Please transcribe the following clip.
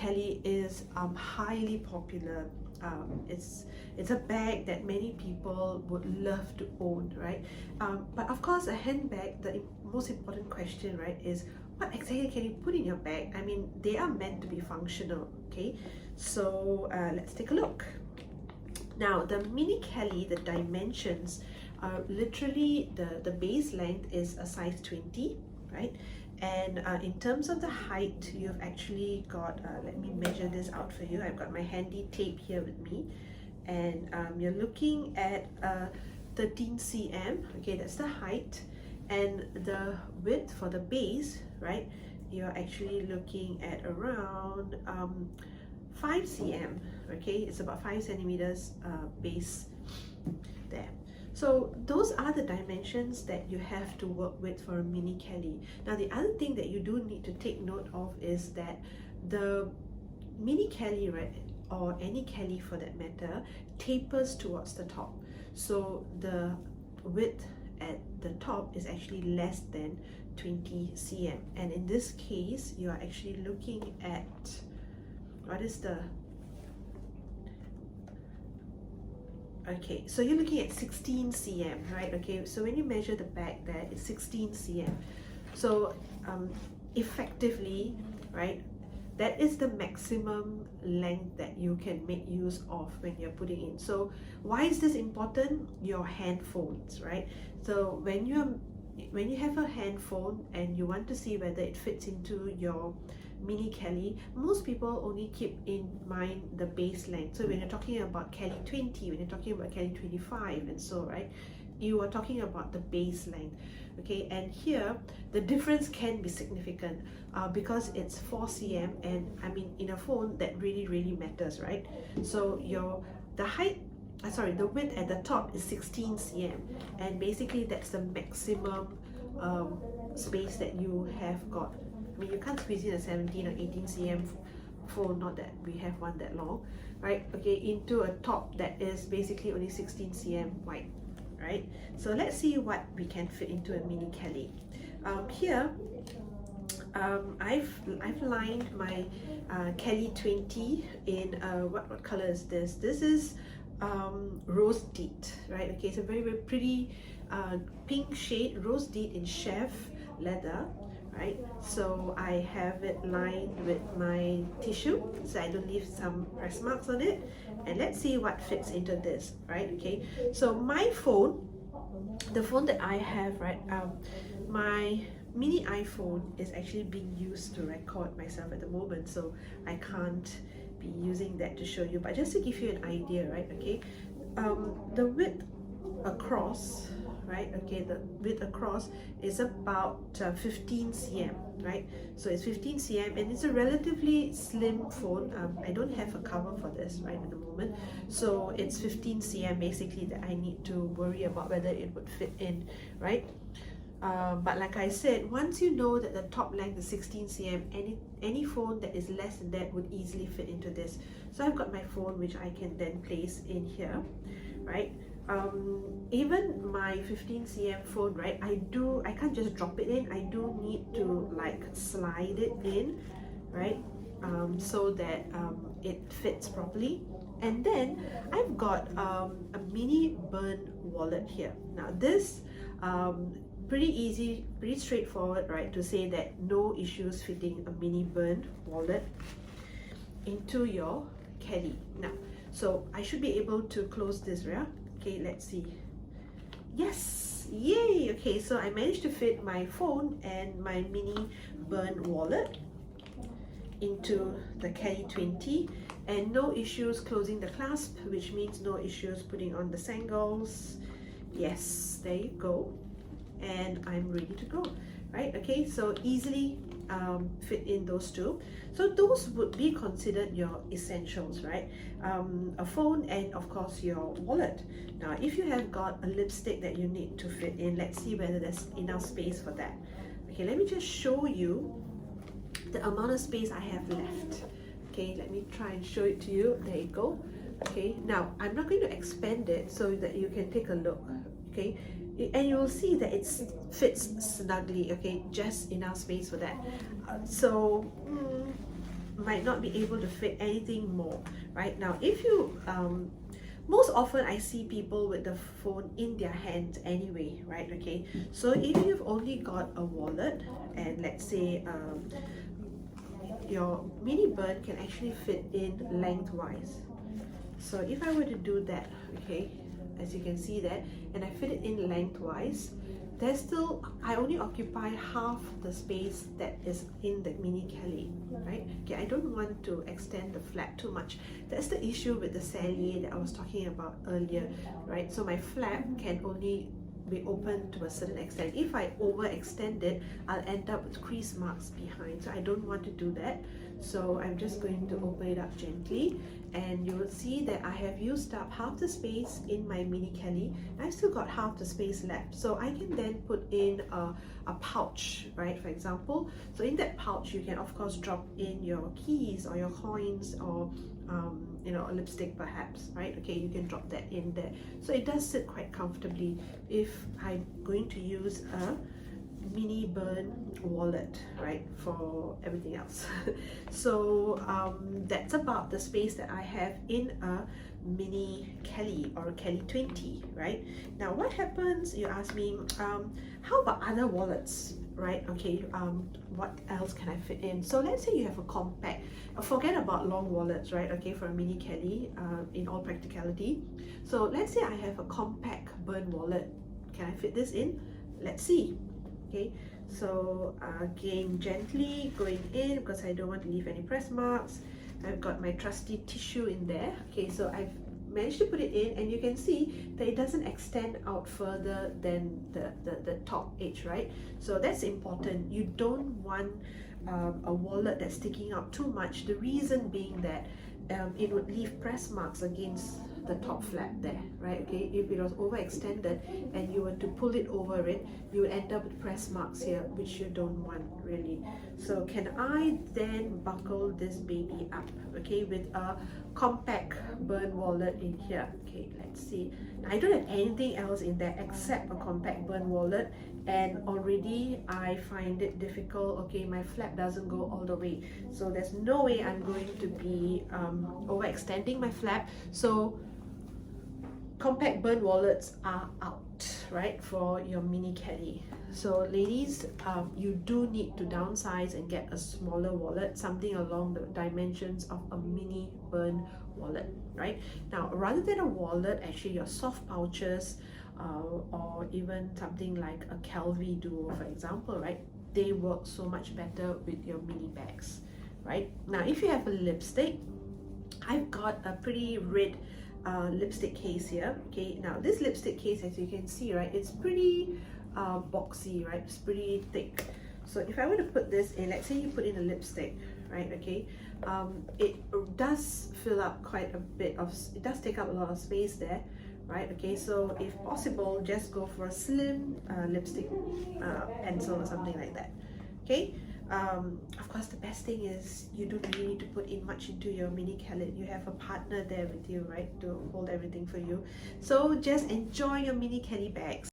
Kelly is highly popular. It's a bag that many people would love to own, right? But of course, a handbag, the most important question, right, is what exactly can you put in your bag? I mean, they are meant to be functional, okay? So let's take a look. Now, the Mini Kelly, the dimensions are literally the base length is a size 20, right? And in terms of the height, you've actually got, let me measure this out for you. I've got my handy tape here with me, and you're looking at 13 cm, okay, that's the height. And the width for the base, right, you're actually looking at around 5 cm, okay, it's about 5 centimeters base there. So those are the dimensions that you have to work with for a Mini Kelly. Now the other thing that you do need to take note of is that the Mini Kelly, right, or any Kelly for that matter, tapers towards the top. So the width at the top is actually less than 20 cm. And in this case, you are actually looking at, what is the, okay, so you're looking at 16 cm, right? Okay, so when you measure the back there, it's 16 cm. So effectively, right, that is the maximum length that you can make use of when you're putting in. So why is this important? Your hand phones, right? So when you have a hand phone and you want to see whether it fits into your Mini Kelly, most people only keep in mind the base length. So when you're talking about Kelly 20, when you're talking about Kelly 25 and so, right, you are talking about the base length, okay? And here the difference can be significant because it's 4 cm, and I mean, in a phone that really matters, right? So the height, sorry, the width at the top is 16 cm, and basically that's the maximum space that you have got. I mean, you can't squeeze in a 17 or 18 cm phone, not that we have one that long, right? Okay, into a top that is basically only 16 cm wide, right? So let's see what we can fit into a Mini Kelly. Here, I've lined my Kelly 20 in what color is this? This is rose deet, right? Okay, it's a very pretty pink shade, rose deet in chef leather, right? So I have it lined with my tissue so I don't leave some press marks on it, and let's see what fits into this, right? Okay, so my phone, the phone that I have, right, my mini iPhone is actually being used to record myself at the moment, so I can't be using that to show you, but just to give you an idea, right? Okay, the width across, right, okay, the width across is about 15 cm, right? So it's 15 cm, and it's a relatively slim phone. I don't have a cover for this right at the moment, so it's 15 cm basically that I need to worry about whether it would fit in, right? But like I said, once you know that the top length is 16 cm, any phone that is less than that would easily fit into this. So I've got my phone which I can then place in here, right? Even my 15 cm phone, right, I can't just drop it in. I do need to like slide it in, right, so that it fits properly. And then I've got a mini bearn wallet here. Now this pretty easy, pretty straightforward, right, to say that no issues fitting a mini bearn wallet into your Kelly. Now, so I should be able to close this, yeah? Okay, let's see. Yes, yay! Okay, so I managed to fit my phone and my mini bearn wallet into the Kelly 20, and no issues closing the clasp, which means no issues putting on the sangles. Yes, there you go, and I'm ready to go, right? Okay, so easily fit in those two. So those would be considered your essentials, right? A phone and of course your wallet. Now if you have got a lipstick that you need to fit in, let's see whether there's enough space for that. Okay, let me just show you the amount of space I have left. Okay, let me try and show it to you. There you go. Okay, now I'm not going to expand it so that you can take a look. Okay, and you will see that it fits snugly. Okay, just enough space for that. might not be able to fit anything more. Right now, if you most often I see people with the phone in their hands anyway, right? Okay, so if you've only got a wallet, and let's say your mini bearn can actually fit in lengthwise. So if I were to do that, okay, as you can see that, and I fit it in lengthwise, there's still, I only occupy half the space that is in the Mini Kelly, right? Okay, I don't want to extend the flap too much. That's the issue with the Sally that I was talking about earlier, right? So my flap can only be open to a certain extent. If I overextend it, I'll end up with crease marks behind. So I don't want to do that. So I'm just going to open it up gently, and you will see that I have used up half the space in my Mini Kelly. I've still got half the space left. So I can then put in a pouch, right, for example. So in that pouch, you can of course drop in your keys or your coins, or you know, a lipstick perhaps, right? Okay, you can drop that in there. So it does sit quite comfortably if I'm going to use a mini bearn wallet, right, for everything else. So that's about the space that I have in a Mini Kelly or a Kelly 20, right? Now what happens, you ask me, how about other wallets, right? Okay, what else can I fit in? So let's say you have a compact, forget about long wallets, right? Okay, for a Mini Kelly, in all practicality. So let's say I have a compact bearn wallet. Can I fit this in? Let's see. Okay, so again, gently going in because I don't want to leave any press marks. I've got my trusty tissue in there. Okay, so I've managed to put it in, and you can see that it doesn't extend out further than the top edge, right? So that's important. You don't want a wallet that's sticking out too much. The reason being that it would leave press marks against the top flap there, right? Okay, if it was overextended and you were to pull it over it, you would end up with press marks here, which you don't want really. So can I then buckle this baby up, okay, with a compact bearn wallet in here? Okay, let's see. Now, I don't have anything else in there except a compact bearn wallet, and already I find it difficult. Okay, my flap doesn't go all the way, so there's no way I'm going to be overextending my flap. So compact bearn wallets are out, right, for your Mini Kelly. So ladies, you do need to downsize and get a smaller wallet, something along the dimensions of a mini bearn wallet, right? Now, rather than a wallet, actually your soft pouches, or even something like a calvi duo, for example, right, they work so much better with your mini bags, right? Now, if you have a lipstick, I've got a pretty red lipstick case here. Okay, now this lipstick case, as you can see, right, it's pretty boxy, right? It's pretty thick. So if I were to put this in, let's say you put in a lipstick, right? Okay, it does fill up quite a bit of, it does take up a lot of space there, right? Okay, so if possible, just go for a slim lipstick pencil or something like that. Okay, of course, the best thing is you don't really need to put in much into your Mini Kelly. You have a partner there with you, right, to hold everything for you. So just enjoy your Mini Kelly bags.